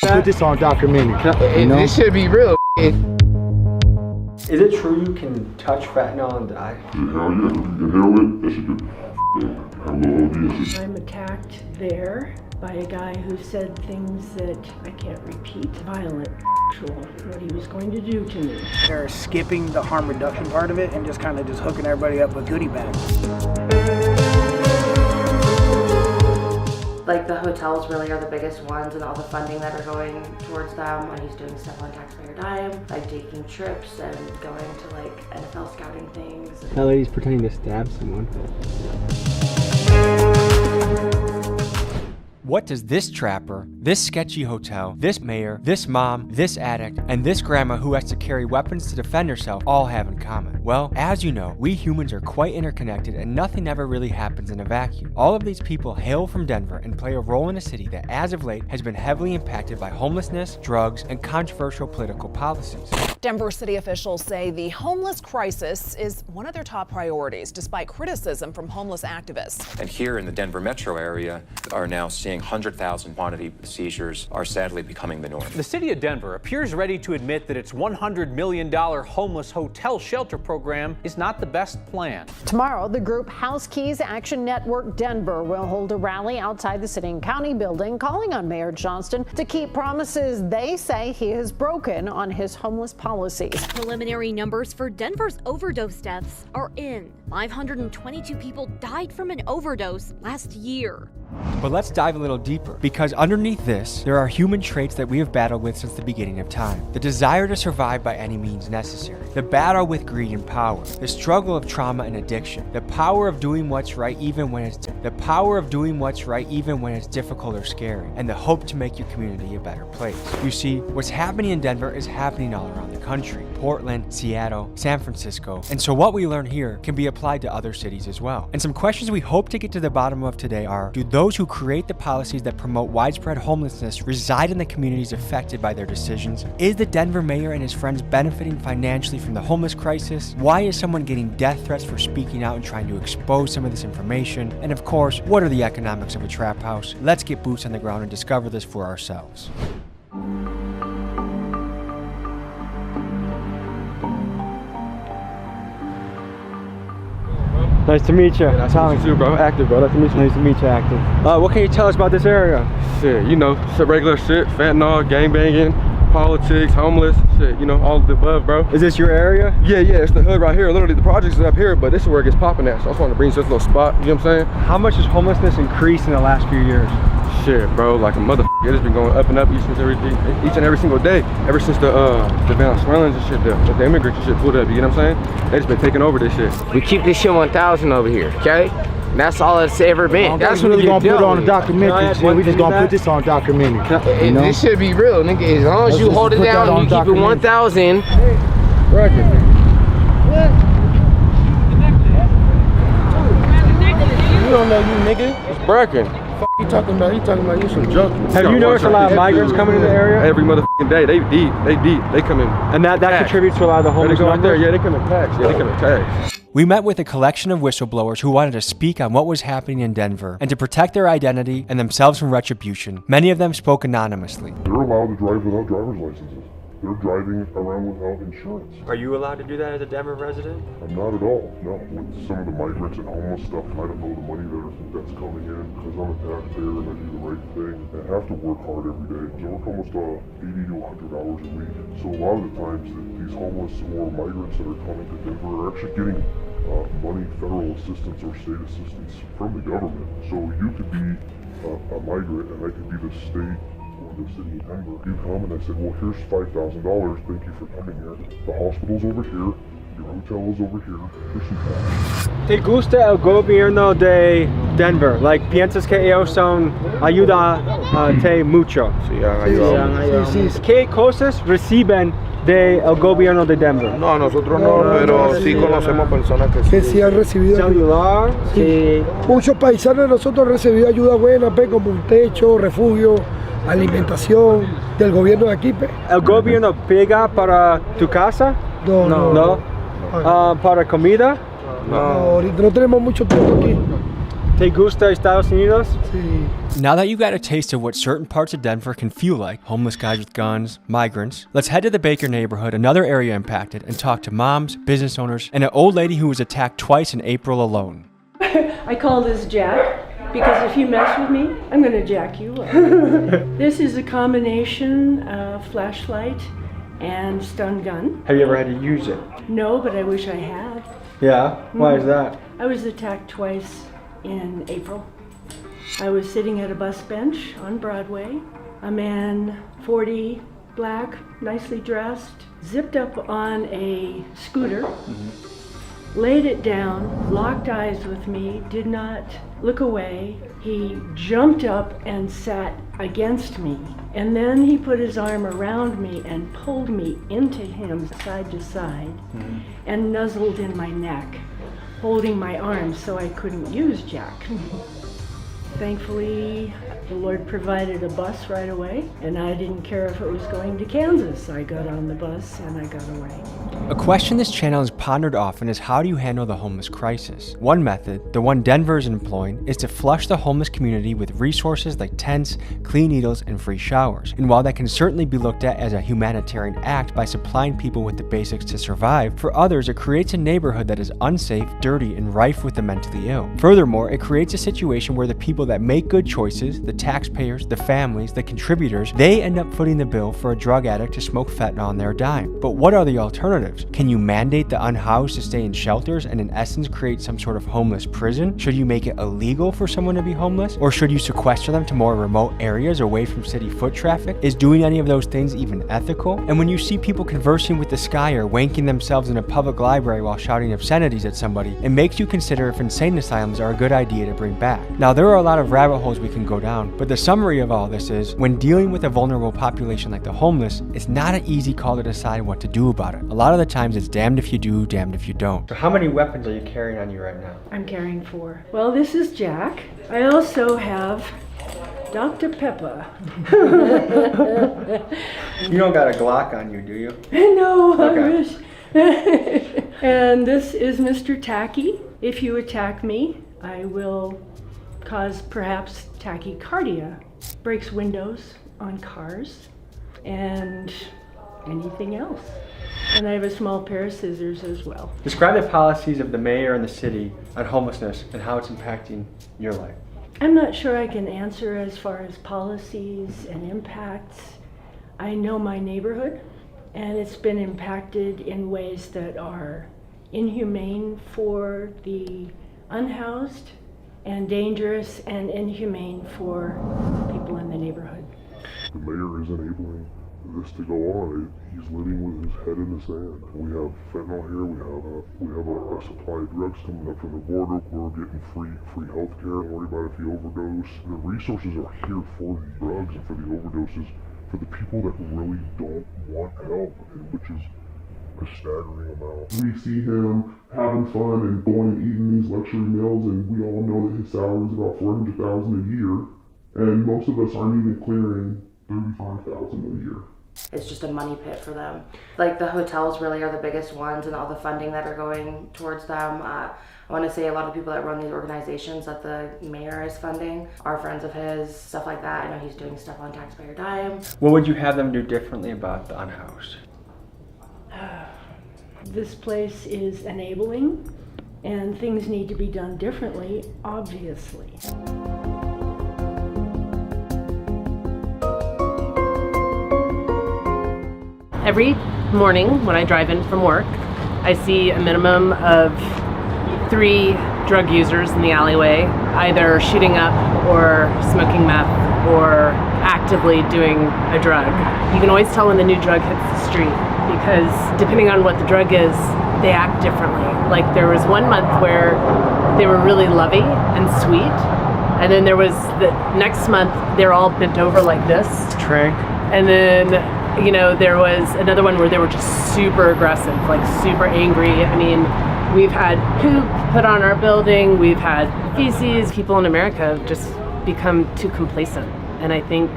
Put this on documentary. This should be real. Is it true you can touch fentanyl and die? Hell yeah, if you can handle it, that shit could have a little ODS. I'm attacked there by a guy who said things that I can't repeat. Violent, actual, what he was going to do to me. They're skipping the harm reduction part of it and just kind of just hooking everybody up with goodie bags. Like the hotels really are the biggest ones and all the funding that are going towards them when he's doing stuff on taxpayer dime, like taking trips and going to like NFL scouting things. That lady's pretending to stab someone. What does this trapper, this sketchy hotel, this mayor, this mom, this addict, and this grandma who has to carry weapons to defend herself all have in common? Well, as you know, we humans are quite interconnected and nothing ever really happens in a vacuum. All of these people hail from Denver and play a role in a city that as of late has been heavily impacted by homelessness, drugs, and controversial political policies. Denver city officials say the homeless crisis is one of their top priorities, despite criticism from homeless activists. And here in the Denver metro area are now seeing 100,000 quantity seizures are sadly becoming the norm. The city of Denver appears ready to admit that its $100 million homeless hotel shelter program is not the best plan. Tomorrow, the group House Keys Action Network Denver will hold a rally outside the city and county building, calling on Mayor Johnston to keep promises they say he has broken on his homeless policies. Preliminary numbers for Denver's overdose deaths are in. 522 people died from an overdose last year. But let's dive a little deeper, because underneath this, there are human traits that we have battled with since the beginning of time. The desire to survive by any means necessary, the battle with greed and power, the struggle of trauma and addiction, the power of doing what's right even when it's difficult or scary, and the hope to make your community a better place. You see, what's happening in Denver is happening all around the country. Portland, Seattle, San Francisco. And so what we learn here can be applied to other cities as well. And some questions we hope to get to the bottom of today are, do those who create the policies that promote widespread homelessness reside in the communities affected by their decisions? Is the Denver mayor and his friends benefiting financially from the homeless crisis? Why is someone getting death threats for speaking out and trying to expose some of this information? And of course, what are the economics of a trap house? Let's get boots on the ground and discover this for ourselves. Nice to meet you. Yeah, nice to meet you, bro. Active, bro. Nice to meet you. Nice to meet you, Active. What can you tell us about this area? Shit, you know, some regular shit, fentanyl, gangbanging, politics, homeless, shit, you know, all of the above, bro. Is this your area? Yeah, it's the hood right here. Literally, the projects is up here, but this is where it gets popping at. So I just wanted to bring you to this little spot, you know what I'm saying? How much has homelessness increased in the last few years? Shit, bro, like a motherfucker. It's been going up and up each and every single day. Ever since the Venezuelans and shit, the immigrants and shit pulled up, you know what I'm saying? They just been taking over this shit. We keep this shit 1,000 over here, okay? That's all it's ever been. That's what we're gonna put it on a documentary. We just gonna put this on documentary. This should be real, nigga. As long as you hold it down and you keep it 1,000. Bracket. You don't know you, nigga. It's Bracken. You talking about? You talking about you some junkie. Have you noticed a lot of migrants coming into the area? Every motherfucking day. They deep. They come in. And that contributes to a lot of the homeless numbers? There. Yeah, they come in packs. Yeah, they come in tags. We met with a collection of whistleblowers who wanted to speak on what was happening in Denver and to protect their identity and themselves from retribution. Many of them spoke anonymously. They're allowed to drive without driver's licenses. They're driving around without insurance. Are you allowed to do that as a Denver resident? I'm not at all, no. With some of the migrants and homeless stuff, I don't know the money that's coming in because I'm a taxpayer and I do the right thing. I have to work hard every day. So I work almost 80 to 100 hours a week. So a lot of the times these homeless or migrants that are coming to Denver are actually getting money, federal assistance or state assistance from the government. So you could be a migrant and I could be the state or the city of Denver. You come and I said, well, here's $5,000. Thank you for coming here. The hospital's over here. Your hotel is over here. Here's some cash. ¿Te gusta el gobierno de Denver? Like, piensas que ellos son ayuda mucho? Sí, han ayudado. ¿Qué cosas reciben del gobierno de Denver? No, nosotros no, pero sí conocemos personas que sí han recibido celular. Sí. Muchos paisanos de nosotros han recibido ayuda buena, como un techo, refugio, alimentación del gobierno de aquí. ¿El gobierno pega para tu casa? No. ¿Para comida? No, ahorita no tenemos mucho tiempo aquí. ¿Te gusta Estados Unidos? Sí. Now that you got a taste of what certain parts of Denver can feel like, homeless guys with guns, migrants, let's head to the Baker neighborhood, another area impacted, and talk to moms, business owners, and an old lady who was attacked twice in April alone. I call this Jack because if you mess with me, I'm going to jack you up. This is a combination of flashlight and stun gun. Have you ever had to use it? No, but I wish I had. Yeah? Why is that? I was attacked twice in April. I was sitting at a bus bench on Broadway. A man, 40, black, nicely dressed, zipped up on a scooter, laid it down, locked eyes with me, did not look away. He jumped up and sat against me. And then he put his arm around me and pulled me into him side to side and nuzzled in my neck, holding my arms so I couldn't use Jack. Thankfully, the Lord provided a bus right away, and I didn't care if it was going to Kansas. I got on the bus and I got away. A question this channel has pondered often is how do you handle the homeless crisis? One method, the one Denver is employing, is to flush the homeless community with resources like tents, clean needles, and free showers. And while that can certainly be looked at as a humanitarian act by supplying people with the basics to survive, for others it creates a neighborhood that is unsafe, dirty, and rife with the mentally ill. Furthermore, it creates a situation where the people that make good choices, the taxpayers, the families, the contributors, they end up footing the bill for a drug addict to smoke fentanyl on their dime. But what are the alternatives? Can you mandate the unhoused to stay in shelters and in essence create some sort of homeless prison? Should you make it illegal for someone to be homeless? Or should you sequester them to more remote areas away from city foot traffic? Is doing any of those things even ethical? And when you see people conversing with the sky or wanking themselves in a public library while shouting obscenities at somebody, it makes you consider if insane asylums are a good idea to bring back. Now, there are a lot of rabbit holes we can go down, but the summary of all this is, when dealing with a vulnerable population like the homeless, it's not an easy call to decide what to do about it. A lot of the times it's damned if you do, damned if you don't. So how many weapons are you carrying on you right now? I'm carrying 4. Well, this is Jack. I also have Dr. Pepper. You don't got a Glock on you, do you? No, Okay. I wish. And this is Mr. Tacky. If you attack me, I will cause perhaps tachycardia, breaks windows on cars, and anything else. And I have a small pair of scissors as well. Describe the policies of the mayor and the city on homelessness and how it's impacting your life. I'm not sure I can answer as far as policies and impacts. I know my neighborhood, and it's been impacted in ways that are inhumane for the unhoused and dangerous and inhumane for people in the neighborhood. The mayor is enabling this to go on. He's living with his head in the sand. We have fentanyl here. We have a supply of drugs coming up from the border. We're getting free health care. Don't worry about if you overdose. The resources are here for the drugs and for the overdoses for the people that really don't want help, which is a staggering amount. We see him having fun and going and eating these luxury meals, and we all know that his salary is about $400,000 a year, and most of us aren't even clearing $35,000 a year. It's just a money pit for them. Like, the hotels really are the biggest ones, and all the funding that are going towards them. I want to say a lot of people that run these organizations that the mayor is funding are friends of his, stuff like that. I know he's doing stuff on taxpayer dime. What would you have them do differently about the unhoused? This place is enabling, and things need to be done differently, obviously. Every morning when I drive in from work, I see a minimum of 3 drug users in the alleyway, either shooting up or smoking meth or actively doing a drug. You can always tell when the new drug hits the street because depending on what the drug is, they act differently. Like, there was one month where they were really lovey and sweet, and then there was the next month they're all bent over like this. Trank. And then you know, there was another one where they were just super aggressive, like super angry. I mean, we've had poop put on our building, we've had feces. People in America have just become too complacent. And I think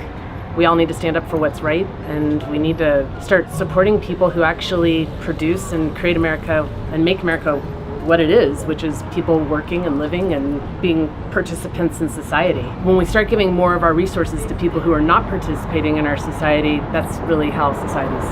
we all need to stand up for what's right, and we need to start supporting people who actually produce and create America and make America what it is, which is people working and living and being participants in society. When we start giving more of our resources to people who are not participating in our society, that's really how societies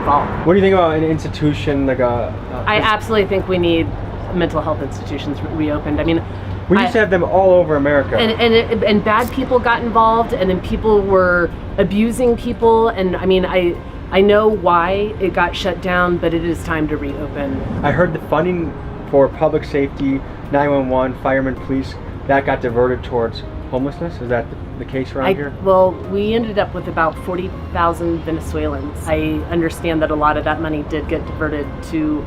evolve. What do you think about an institution like I absolutely think we need mental health institutions reopened. I mean, we used to have them all over America. And bad people got involved, and then people were abusing people, and I mean, I know why it got shut down, but it is time to reopen. I heard the funding for public safety, 911, firemen, police, that got diverted towards homelessness. Is that the case around here? Well, we ended up with about 40,000 Venezuelans. I understand that a lot of that money did get diverted to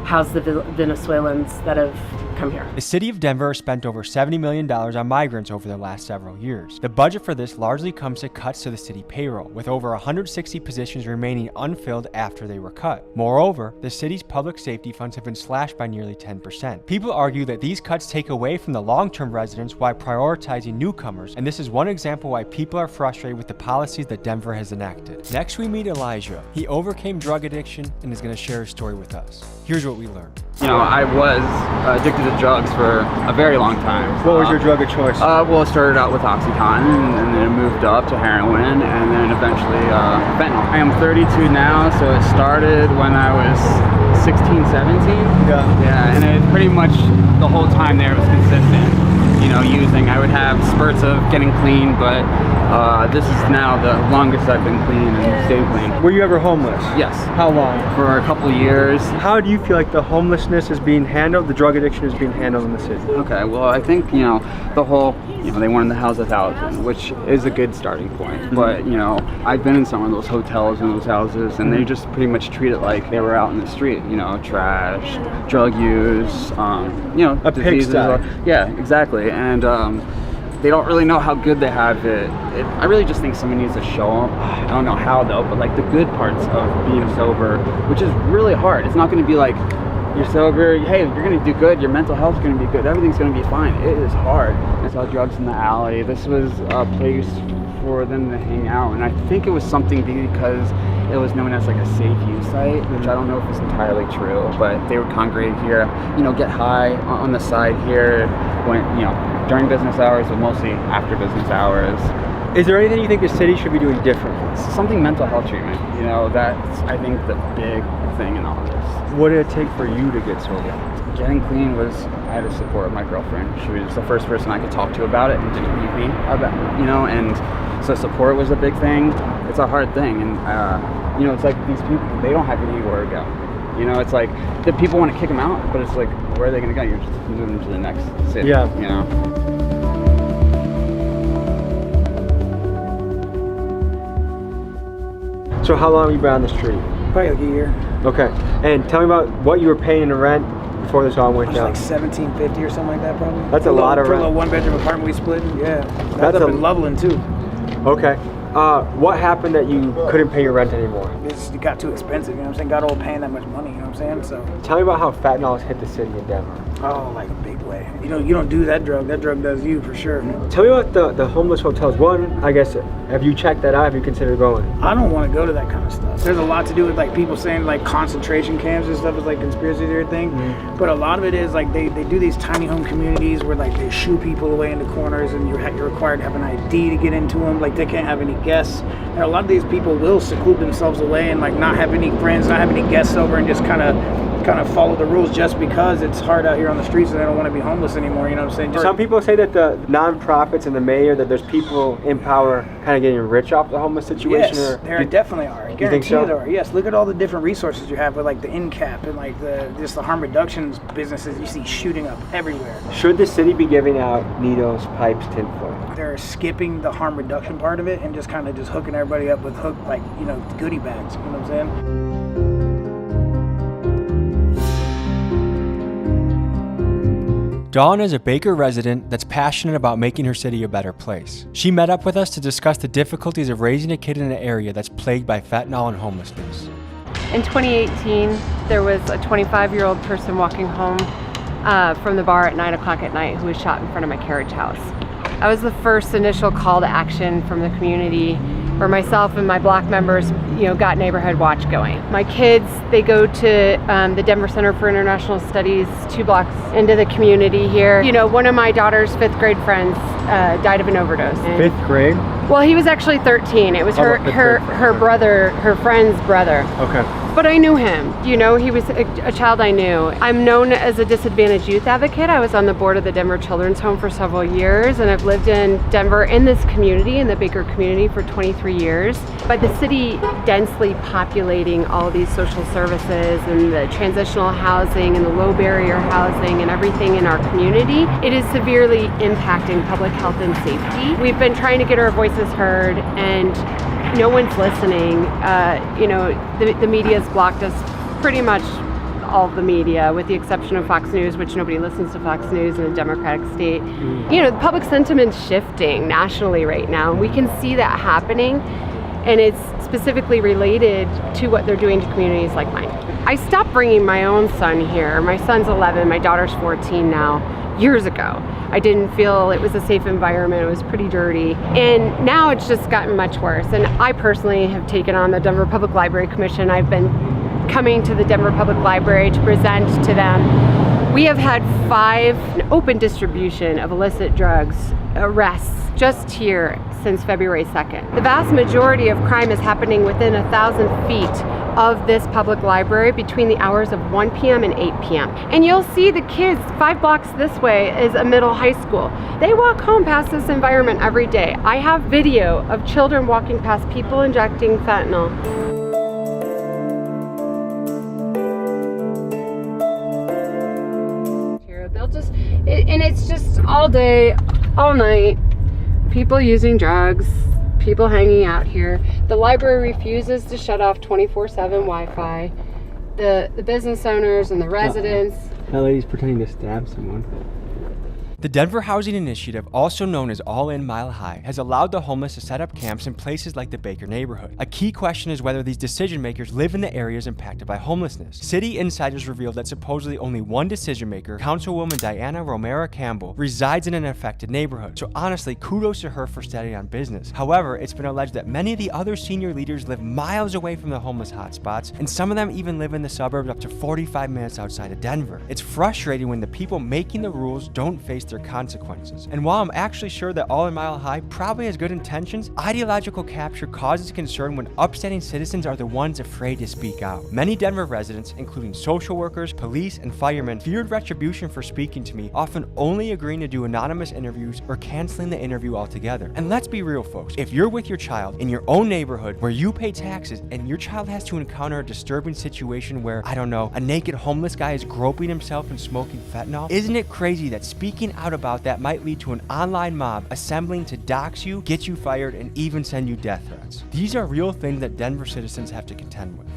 house the Venezuelans that have come here. The city of Denver spent over $70 million on migrants over the last several years. The budget for this largely comes to cuts to the city payroll, with over 160 positions remaining unfilled after they were cut. Moreover, the city's public safety funds have been slashed by nearly 10%. People argue that these cuts take away from the long-term residents while prioritizing newcomers, and this is one example why people are frustrated with the policies that Denver has enacted. Next, we meet Elijah. He overcame drug addiction and is going to share his story with us. Here's what we learned. You know, I was addicted to drugs for a very long time. What was your drug of choice? Well, it started out with OxyContin, and then it moved up to heroin, and then eventually fentanyl. I am 32 now, so it started when I was 16, 17. Yeah, and it pretty much the whole time there was consistent. You know, using. I would have spurts of getting clean, but this is now the longest I've been clean and stayed clean. Were you ever homeless? Yes. How long? For a couple years. How do you feel like the homelessness is being handled, the drug addiction is being handled in the city? Okay, well, I think, you know, the whole, you know, they wanted to house 1,000, which is a good starting point. But, you know, I've been in some of those hotels and those houses, and they just pretty much treat it like they were out in the street, you know, trash, drug use, you know, a diseases. pigsty. Yeah, exactly. And they don't really know how good they have it. I really just think someone needs to show them. I don't know how though, but like the good parts of being sober, which is really hard. It's not going to be like, you're sober, hey, you're going to do good, your mental health's going to be good, everything's going to be fine. It is hard. I saw drugs in the alley. This was a place for them to hang out, and I think it was something because it was known as like a safe use site, which I don't know if it's entirely true, but they would congregate here, you know, get high on the side here, when, you know, during business hours, but mostly after business hours. Is there anything you think the city should be doing differently? Something mental health treatment, you know, that's, I think, the big thing in all of this. What did it take for you to get sober? Getting clean was, I had the support of my girlfriend. She was the first person I could talk to about it and didn't leave me about, you know, and so support was a big thing. It's a hard thing, and, you know, it's like these people, they don't have anywhere to go. You know, it's like the people want to kick them out, but it's like, where are they going to go? You're just moving to the next city, yeah. You know? So how long have you been on the street? Probably like a year. Okay. And tell me about what you were paying in rent before this all went down. Like $17.50 or something like that, probably. That's a lot of rent. For a little one-bedroom apartment we split. Yeah. That's up in Loveland too. Okay. What happened that you couldn't pay your rent anymore? It got too expensive, you know what I'm saying? Got old paying that much money, you know what I'm saying? So. Tell me about how fentanyl has hit the city of Denver. Oh, like a big way. You know, you don't do that drug does you for sure. Tell me about the homeless hotels. One, I guess, have you checked that out? Have you considered going? I don't want to go to that kind of stuff. There's a lot to do with like people saying like concentration camps and stuff is like conspiracy theory thing. Mm-hmm. But a lot of it is like they do these tiny home communities where like they shoo people away into corners and you're required to have an ID to get into them. Like they can't have any guests. And a lot of these people will seclude themselves away and like not have any friends, not have any guests over, and just kind of follow the rules just because it's hard out here on the streets and they don't want to be homeless anymore, you know what I'm saying? Some people say that the nonprofits and the mayor, that there's people in power kind of getting rich off the homeless situation. Yes, there definitely are. I guarantee you think so? There are. Yes, look at all the different resources you have with like the NCAP and like just the harm reduction businesses you see shooting up everywhere. Should the city be giving out needles, pipes, tinfoil? They're skipping the harm reduction part of it and just kind of just hooking everybody up with like, you know, goodie bags, you know what I'm saying? Dawn is a Baker resident that's passionate about making her city a better place. She met up with us to discuss the difficulties of raising a kid in an area that's plagued by fentanyl and homelessness. In 2018, there was a 25-year-old person walking home from the bar at 9 o'clock at night who was shot in front of my carriage house. That was the first initial call to action from the community, where myself and my Black members, got Neighborhood Watch going. My kids, they go to the Denver Center for International Studies 2 blocks into the community here. One of my daughter's 5th grade friends died of an overdose. 5th grade? Well, he was actually 13. It was her brother, her friend's brother. Okay. But I knew him. He was a child I knew. I'm known as a disadvantaged youth advocate. I was on the board of the Denver Children's Home for several years, and I've lived in Denver, in this community, in the Baker community, for 23 years. By the city densely populating all these social services and the transitional housing and the low barrier housing and everything in our community, it is severely impacting public health and safety. We've been trying to get our voices heard, and no one's listening. The media's blocked us, pretty much all of the media, with the exception of Fox News, which nobody listens to Fox News in a Democratic state. The public sentiment's shifting nationally right now, and we can see that happening, and it's specifically related to what they're doing to communities like mine. I stopped bringing my own son here. My son's 11, my daughter's 14 now, years ago. I didn't feel it was a safe environment. It was pretty dirty. And now it's just gotten much worse. And I personally have taken on the Denver Public Library Commission. I've been coming to the Denver Public Library to present to them. We have had 5 open distribution of illicit drugs arrests just here since February 2nd. The vast majority of crime is happening within 1,000 feet of this public library between the hours of 1 p.m. and 8 p.m. And you'll see the kids 5 blocks this way is a middle high school. They walk home past this environment every day. I have video of children walking past people injecting fentanyl. And it's just all day, all night, people using drugs, people hanging out here. The library refuses to shut off 24/7 Wi-Fi. The business owners and the residents. That lady's pretending to stab someone. The Denver Housing Initiative, also known as All In Mile High, has allowed the homeless to set up camps in places like the Baker neighborhood. A key question is whether these decision makers live in the areas impacted by homelessness. City insiders revealed that supposedly only one decision maker, Councilwoman Diana Romero Campbell, resides in an affected neighborhood. So honestly, kudos to her for staying on business. However, it's been alleged that many of the other senior leaders live miles away from the homeless hotspots, and some of them even live in the suburbs up to 45 minutes outside of Denver. It's frustrating when the people making the rules don't face their consequences. And while I'm actually sure that All in Mile High probably has good intentions, ideological capture causes concern when upstanding citizens are the ones afraid to speak out. Many Denver residents, including social workers, police, and firemen, feared retribution for speaking to me, often only agreeing to do anonymous interviews or canceling the interview altogether. And let's be real, folks, if you're with your child in your own neighborhood where you pay taxes and your child has to encounter a disturbing situation where, I don't know, a naked homeless guy is groping himself and smoking fentanyl, isn't it crazy that speaking out about that might lead to an online mob assembling to dox you, get you fired, and even send you death threats? These are real things that Denver citizens have to contend with.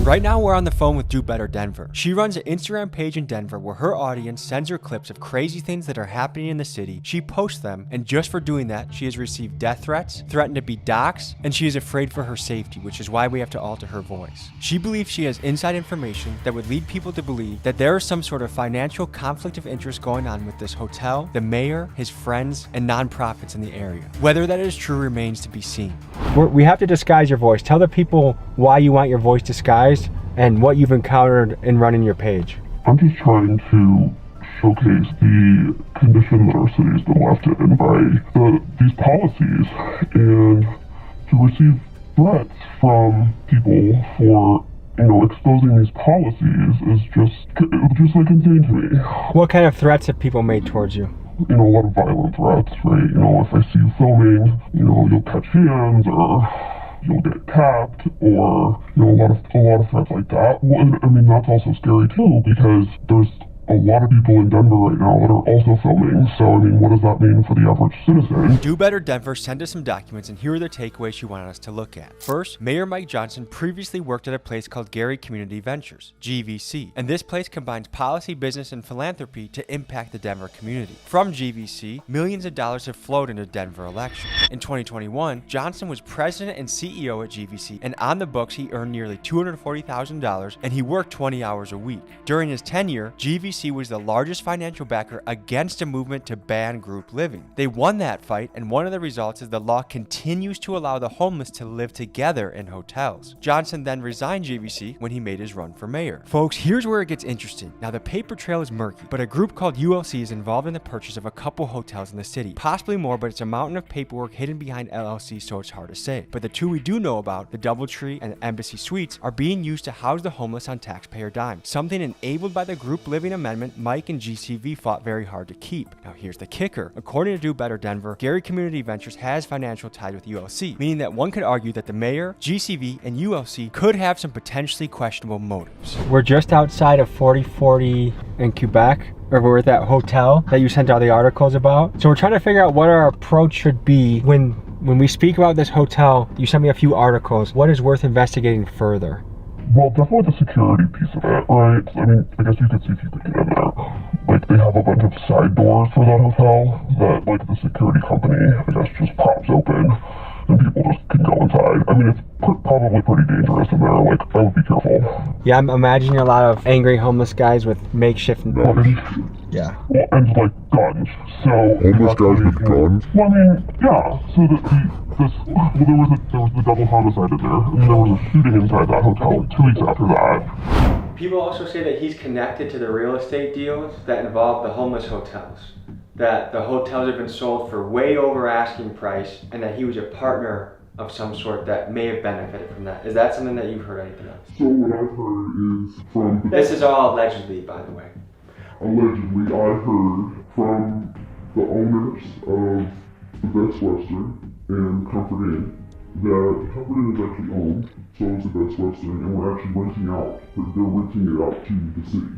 Right now, we're on the phone with Do Better Denver. She runs an Instagram page in Denver where her audience sends her clips of crazy things that are happening in the city. She posts them, and just for doing that, she has received death threats, threatened to be doxxed, and she is afraid for her safety, which is why we have to alter her voice. She believes she has inside information that would lead people to believe that there is some sort of financial conflict of interest going on with this hotel, the mayor, his friends, and nonprofits in the area. Whether that is true remains to be seen. We have to disguise your voice. Tell the people why you want your voice disguised and what you've encountered in running your page. I'm just trying to showcase the condition that our city has been left in by these policies, and to receive threats from people for exposing these policies is just like insane to me. What kind of threats have people made towards you? A lot of violent threats, right? If I see you filming, you'll catch hands, or you'll get capped, or a lot of threats like that. Well, I mean, that's also scary too, because there's a lot of people in Denver right now that are also filming. So, I mean, what does that mean for the average citizen? Do Better Denver sent us some documents, and here are the takeaways she wanted us to look at. First, Mayor Mike Johnson previously worked at a place called Gary Community Ventures, GVC, and this place combines policy, business, and philanthropy to impact the Denver community. From GVC, millions of dollars have flowed into Denver elections. In 2021, Johnson was president and CEO at GVC, and on the books, he earned nearly $240,000, and he worked 20 hours a week. During his tenure, GVC GVC was the largest financial backer against a movement to ban group living. They won that fight, and one of the results is the law continues to allow the homeless to live together in hotels. Johnson then resigned GVC when he made his run for mayor. Folks, here's where it gets interesting. Now, the paper trail is murky, but a group called ULC is involved in the purchase of a couple hotels in the city. Possibly more, but it's a mountain of paperwork hidden behind LLC, so it's hard to say. But the two we do know about, the DoubleTree and Embassy Suites, are being used to house the homeless on taxpayer dime, something enabled by the group living amendment Mike and GCV fought very hard to keep. Now here's the kicker. According to Do Better Denver, Gary Community Ventures has financial ties with ULC, meaning that one could argue that the mayor, GCV, and ULC could have some potentially questionable motives. We're just outside of 4040 in Quebec, or we're at that hotel that you sent out the articles about. So we're trying to figure out what our approach should be when we speak about this hotel. You sent me a few articles. What is worth investigating further? Well, definitely the security piece of it, right? I mean, I guess you could see if you could get in there. Like, they have a bunch of side doors for that hotel that, like, the security company, I guess, just pops open and people just can go inside. I mean, it's probably pretty dangerous in there. Like, I would be careful. Yeah, I'm imagining a lot of angry homeless guys with makeshift weapons. Yeah. Well, and, like, guns. So homeless guys with guns? Well, I mean, yeah. So there was the double homicide in there, and there was a shooting inside that hotel 2 weeks after that. People also say that he's connected to the real estate deals that involve the homeless hotels. That the hotels have been sold for way over asking price, and that he was a partner of some sort that may have benefited from that. Is that something that you've heard anything of? So what I've heard is from... This is all allegedly, by the way. Allegedly, I heard from the owners of the Best Western and Comfort Inn that Comfort Inn is actually owned, so is the Best Western, and we're actually renting out. They're renting it out to the city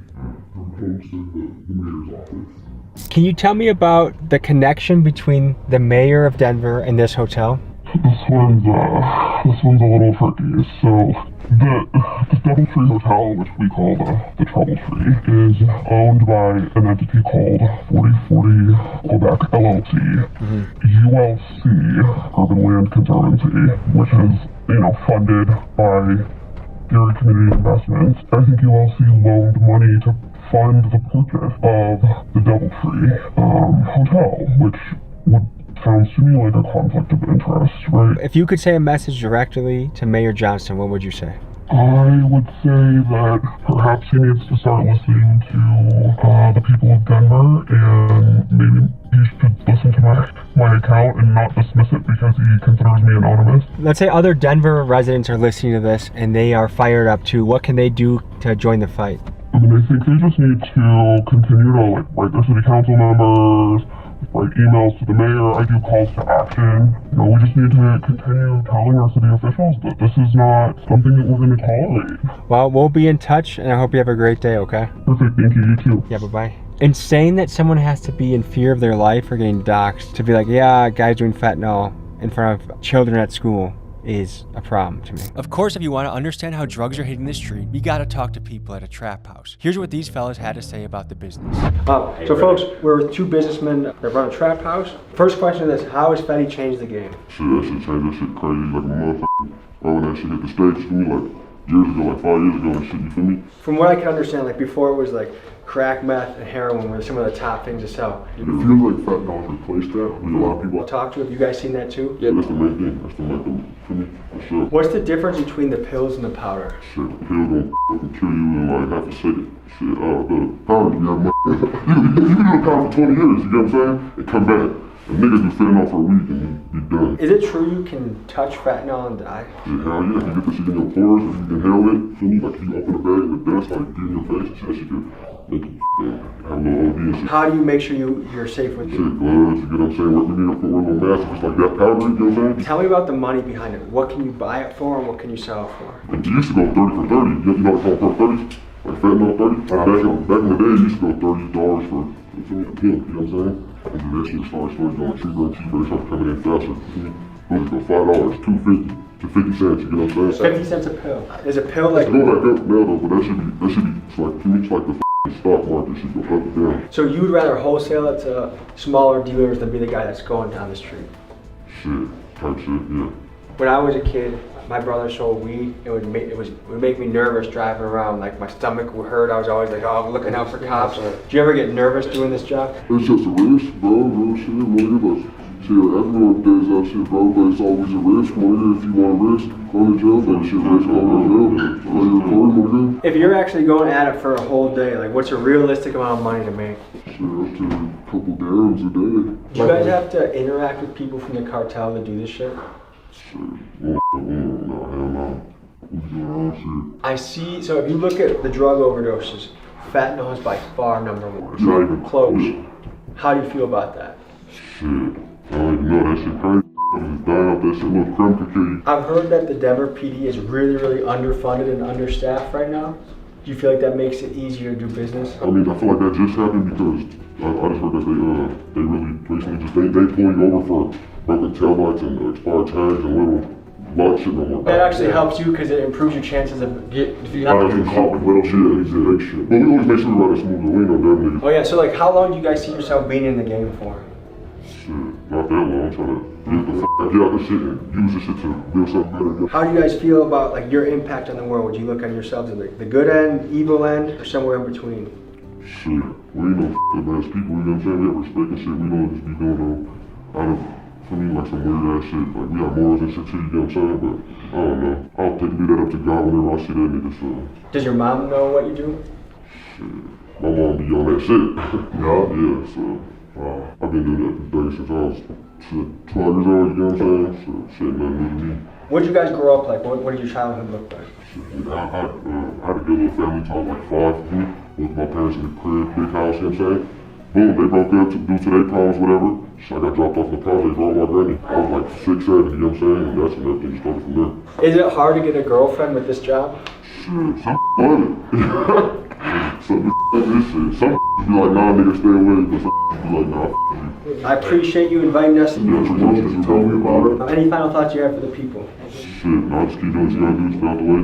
from close to the mayor's office. Can you tell me about the connection between the mayor of Denver and this hotel? This one's a little tricky. So the DoubleTree Hotel, which we call the TroubleTree, is owned by an entity called 4040 Quebec LLC. ULC, Urban Land Conservancy, which is, funded by Gary Community Investments. I think ULC loaned money to fund the purchase of the DoubleTree hotel, which would sounds to me like a conflict of interest, right? If you could say a message directly to Mayor Johnston, what would you say? I would say that perhaps he needs to start listening to the people of Denver, and maybe he should listen to my account and not dismiss it because he considers me anonymous. Let's say other Denver residents are listening to this and they are fired up too. What can they do to join the fight? I mean, I think they just need to continue to write their city council members, write emails to the mayor. I do calls to action. We just need to continue telling our city officials that this is not something that we're going to tolerate. Well, we'll be in touch, and I hope you have a great day, okay? Perfect, thank you, you too. Yeah, bye-bye. And saying that someone has to be in fear of their life or getting doxxed to be like, yeah, guy's doing fentanyl in front of children at school is a problem to me. Of course, if you want to understand how drugs are hitting the street, you got to talk to people at a trap house. Here's what these fellas had to say about the business. So folks, we're two businessmen that run a trap house. First question is, how has Fetty changed the game? Shit, that shit changed that shit crazy like a motherfucker. When that shit hit the States for me like years ago, like 5 years ago and shit, you feel me? From what I can understand, like before it was like crack, meth, and heroin were some of the top things to sell. It feels like fentanyl has replaced that. I mean, a lot of people I'll talk to. Have you guys seen that too? Yeah, that's the main thing. That's the main thing for me, for sure. What's the difference between the pills and the powder? Shit, the pills don't fucking kill you in like half a second. Shit, the powder, you have money. you can do a powder for 20 years, you get what I'm saying? And come back. A nigga do fentanyl for a week and you done. Is it true you can touch fentanyl and die? Yeah, hell yeah. If you get this shit in your pores, if you inhale it, feel me? Like if you open a bag with dust, like get in your face and shit, that shit could make you have a little OD and shit. How do you make sure you're safe with it? Shit, gloves, you get what I'm saying? We need to put one little mask, just like that powder, you know what I'm saying? Tell me about the money behind it. What can you buy it for and what can you sell it for? It used to go 30 for 30. You know what I'm talking about, 30? Like fentanyl 30? Back in the day, it used to go $30 for a pill, you know what I'm saying? And then that shit started going cheaper and cheaper. It started coming in faster. It go $5, $2.50 to 50 cents. You know what I'm saying? 50 cents a pill. Is a pill like? It's not like that now though, but that should be. It's like to me, it's like the stock market should go up and down. So you'd rather wholesale it to smaller dealers than be the guy that's going down the street? Shit, type shit, yeah. When I was a kid, my brother sold weed, it would make me nervous driving around. Like my stomach would hurt. I was always like, oh, I'm looking out for cops. Do you ever get nervous doing this job? It's just a risk, bro. Real shit. Look at us. Shit, everyone does that shit, bro. But it's always a risk. Come on here if you want to risk. Go to jail, then shit, risk going to jail. If you're actually going at it for a whole day, like what's a realistic amount of money to make? Shit, up to a couple dirhams a day. Do you guys have to interact with people from the cartel to do this shit? No, hell no. We do our own shit. I see, so if you look at the drug overdoses, fentanyl is by far number one. It's not even close. How do you feel about that? Shit, I don't even know, that shit crazy. I'm just dying out that shit, little crime could kill you. I've heard that the Denver PD is really underfunded and understaffed right now. Do you feel like that makes it easier to do business? I mean, I feel like that just happened because I just heard that they really recently just, they pulling you over for broken taillights and expired tags and little lot shit no more. That actually helps you because it improves your chances of if you I actually caught with little shit, he said, hey shit. But we always make sure we ride a smooth, we ain't no dumb niggas. Oh yeah, so like how long do you guys see yourself being in the game for? Shit, not that long. I'm trying to get out the shit and use this shit to build something better. How do you guys feel about like your impact on the world? Would you look on yourselves as the good end, evil end, or somewhere in between? Shit, we ain't no ass people, you know what I'm saying? We have respect and shit, we don't just be doing no, out of, for me, like some weird ass shit. Like we got morals and shit too, you know what I'm saying? But I don't know, I'll leave that up to God whenever I see that nigga, so. Does your mom know what you do? Shit, my mom be on that shit. Yeah, so. I've been doing that since I was 12 years old, you know what I'm saying? So shit, nothing new to me. What did you guys grow up like? What did your childhood look like? Shit, I had a good little family till I was like 5 with my parents in the crib, big house, you know what I'm saying? Boom, they broke up due to their problems, whatever. So I got dropped off in the project for all my granny. I was like 6, 7, you know what I'm saying? And that's when everything started from there. Is it hard to get a girlfriend with this job? Shit, some love it. Some like this shit. Some be like, nah, nigga, stay away. But some be like, nah, I appreciate you inviting us. Yeah, you tell me about it. Any final thoughts you have for the people? Shit, nah, just keep doing what you gotta do. Stay out the way.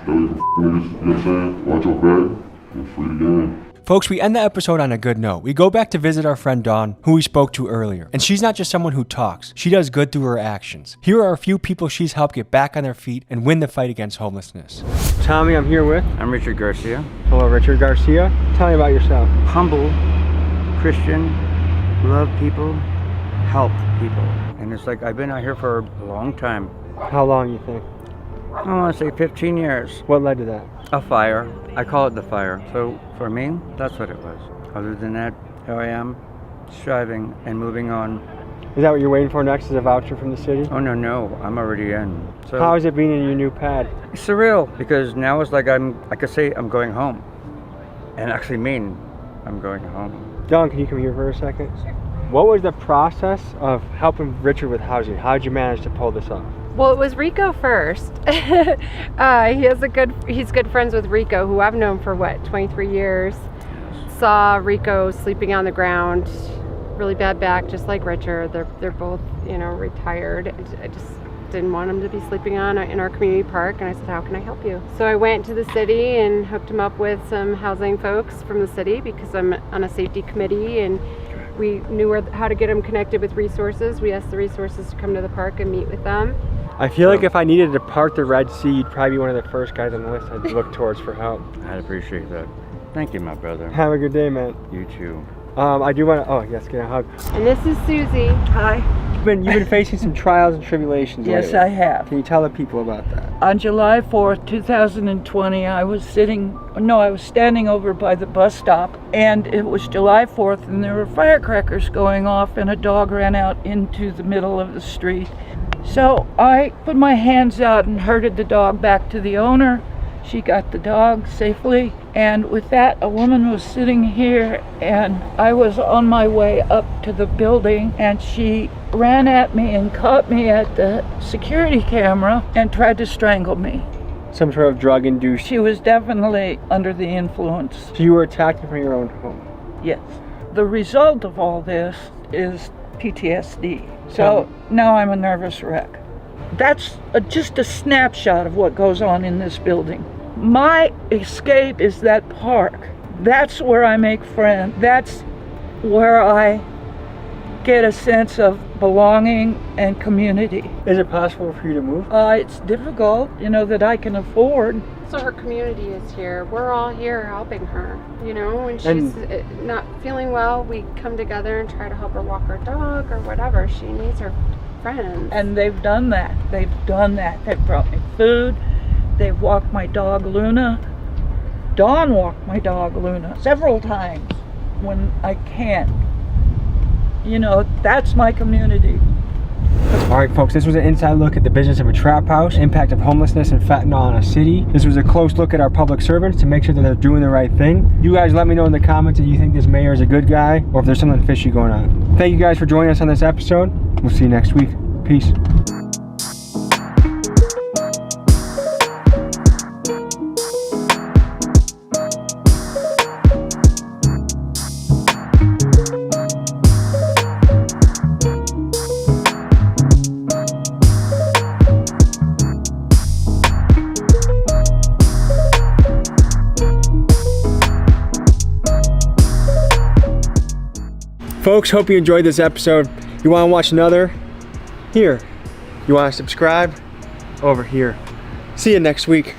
Stay away from niggas, you know what I'm saying? Watch your back. And free the game. Folks, we end the episode on a good note. We go back to visit our friend Dawn, who we spoke to earlier. And she's not just someone who talks. She does good through her actions. Here are a few people she's helped get back on their feet and win the fight against homelessness. Tommy, I'm here with? I'm Richard Garcia. Hello, Richard Garcia. Tell me about yourself. Humble, Christian, love people, help people. And it's like I've been out here for a long time. How long you think? I want to say 15 years. What led to that? A fire. I call it the fire. So for me, that's what it was. Other than that, here I am, striving and moving on. Is that what you're waiting for next, is a voucher from the city? Oh, no, I'm already in. So how is it being in your new pad? It's surreal, because now it's like I could say I'm going home. And actually mean I'm going home. Dawn, can you come here for a second? What was the process of helping Richard with housing? How did you manage to pull this off? Well, it was Rico first. He's good friends with Rico, who I've known for 23 years. Saw Rico sleeping on the ground, really bad back, just like Richard. They're both, retired. I just didn't want him to be sleeping in our community park, and I said, how can I help you? So I went to the city and hooked him up with some housing folks from the city because I'm on a safety committee, and we knew how to get him connected with resources. We asked the resources to come to the park and meet with them. I feel like if I needed to part the Red Sea, you'd probably be one of the first guys on the list I'd look towards for help. I'd appreciate that. Thank you, my brother. Have a good day, man. You too. I do want to, oh yes, get a hug. And this is Susie. Hi. You've been facing some trials and tribulations Yes, lately. I have. Can you tell the people about that? On July 4th, 2020, I was standing over by the bus stop, and it was July 4th, and there were firecrackers going off, and a dog ran out into the middle of the street. So I put my hands out and herded the dog back to the owner. She got the dog safely, and with that, a woman was sitting here, and I was on my way up to the building, and she ran at me and caught me at the security camera and tried to strangle me. Some sort of drug-induced? She was definitely under the influence. So you were attacked from your own home? Yes. The result of all this is PTSD. So now I'm a nervous wreck. That's just a snapshot of what goes on in this building. My escape is that park. That's where I make friends. That's where I get a sense of belonging and community. Is it possible for you to move? It's difficult, that I can afford. So her community is here. We're all here helping her. When she's not feeling well, we come together and try to help her walk her dog or whatever. She needs her friends. And they've done that. They've brought me food. They've walked my dog Luna. Dawn walked my dog Luna several times when I can't. That's my community. All right, folks, this was an inside look at the business of a trap house, impact of homelessness and fentanyl in a city. This was a close look at our public servants to make sure that they're doing the right thing. You guys let me know in the comments if you think this mayor is a good guy or if there's something fishy going on. Thank you guys for joining us on this episode. We'll see you next week. Peace. Folks, hope you enjoyed this episode. You want to watch another? Here. You want to subscribe? Over here. See you next week.